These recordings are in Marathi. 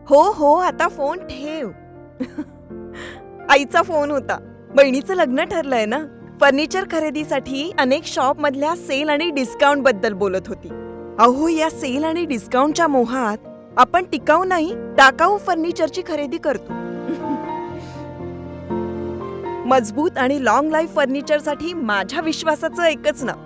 हो हो, आता फोन ठेव. आईचा फोन होता. बहिणीचं लग्न ठरलंय ना. फर्निचर खरेदीसाठी अनेक शॉप मधल्या सेल आणि डिस्काउंट बद्दल बोलत होती. अहो, या सेल आणि डिस्काउंटच्या मोहात आपण टिकाऊ नाही, टाकाऊ फर्निचरची खरेदी करतो. मजबूत आणि लॉंग लाईफ फर्निचरसाठी माझ्या विश्वासाचं एकच नाव,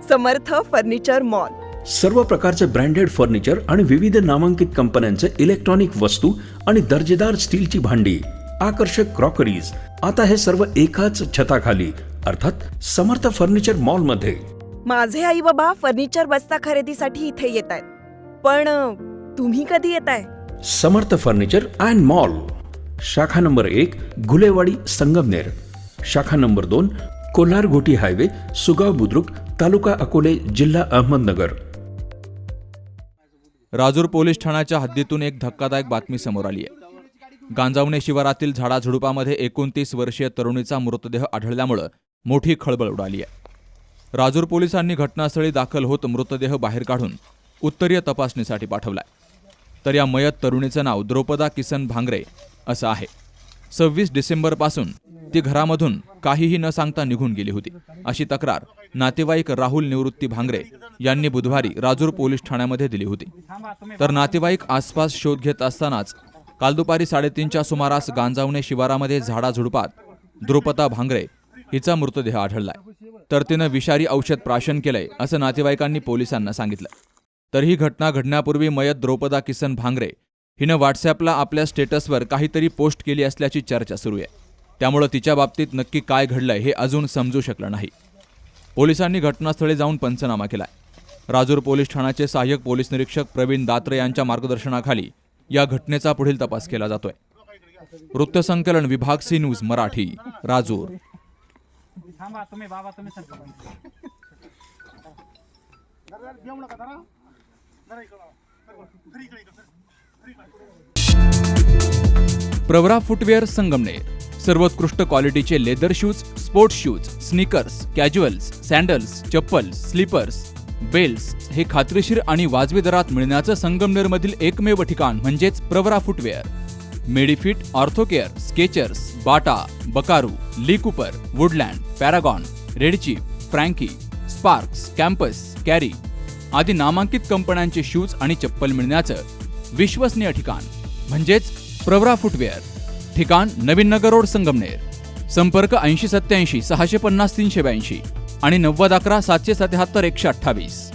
समर्थ फर्निचर मॉल. सर्व प्रकारचे ब्रँडेड फर्निचर आणि विविध नामांकित कंपन्यांचे इलेक्ट्रॉनिक वस्तू आणि दर्जेदार स्टीलची भांडी, आकर्षक क्रॉकरीज, आता हे सर्व एकाच छताखाली, अर्थात समर्थ फर्निचर मॉल मध्ये. माझे आई बाबा फर्निचर बस्ता खरेदीसाठी इथे येत आहेत, पण तुम्ही कधी येताय? समर्थ फर्निचर अँड मॉल, शाखा नंबर 1 घुलेवाडी संगमनेर, शाखा नंबर 2 कोल्हार घोटी हायवे सुगाव बुद्रुक तालुका अकोले जिल्हा अहमदनगर. राजूर पोलीस ठाण्याच्या हद्दीतून एक धक्कादायक बातमी समोर आली आहे. गांजावणे शिवारातील झाडाझुडपामध्ये 29 वर्षीय तरुणीचा मृतदेह आढळल्यामुळे मोठी खळबळ उडाली आहे. राजूर पोलिसांनी घटनास्थळी दाखल होत मृतदेह बाहेर काढून उत्तरीय तपासणीसाठी पाठवलाय. तर या मयत तरुणीचं नाव द्रौपदा किसन भांगरे असं आहे. 26 डिसेंबरपासून ती घरामधून काहीही न सांगता निघून गेली होती, अशी तक्रार नातेवाईक राहुल निवृत्ती भांगरे यांनी बुधवारी राजूर पोलीस ठाण्यामध्ये दिली होती. तर नातेवाईक आसपास शोध घेत असतानाच काल दुपारी 3:30च्या सुमारास गांजावणे शिवारामध्ये झाडाझुडपात द्रौपदा भांगरे हिचा मृतदेह आढळलाय. तर तिनं विषारी औषध प्राशन केलंय असं नातेवाईकांनी पोलिसांना सांगितलं. तर ही घटना घडण्यापूर्वी मयत द्रौपदा किसन भांगरे हिनं व्हॉट्सॲपला आपल्या स्टेटसवर काहीतरी पोस्ट केली असल्याची चर्चा सुरू आहे. त्यामुळे तिच्या बाबतीत नक्की काय घडलंय हे अजून समजू शकलं नाही. पोलिसांनी घटनास्थळी जाऊन पंचनामा केलाय. राजूर पोलीस ठाण्याचे सहाय्यक पोलीस निरीक्षक प्रवीण दात्रे यांच्या मार्गदर्शनाखाली या घटनेचा पुढील तपास केला जातोय. वृत्तसंकलन विभाग C news Marathi, Rajur. Pravara footwear Sangamner, सर्वोत्कृष्ट क्वालिटीचे leather shoes, sports shoes, sneakers, casuals, sandals, chappals, slippers, belts हे खात्रीशीर आणि वाजवी दरात मिळण्याचं संगमनेरमधील एकमेव ठिकाण म्हणजेच Pravara footwear. Medifit, Orthocare, Skechers, Bata, Buckaroo, Lee Cooper, Woodland, Paragon, Red Chief, Frankie, Sparx, Campus, Carry आदी नामांकित कंपन्यांचे शूज आणि चप्पल मिळण्याचं विश्वसनीय ठिकाण म्हणजेच प्रवरा फुटवेअर. ठिकाण नवीन नगर रोड संगमनेर. संपर्क 8087 650 382 आणि 9011 777 128.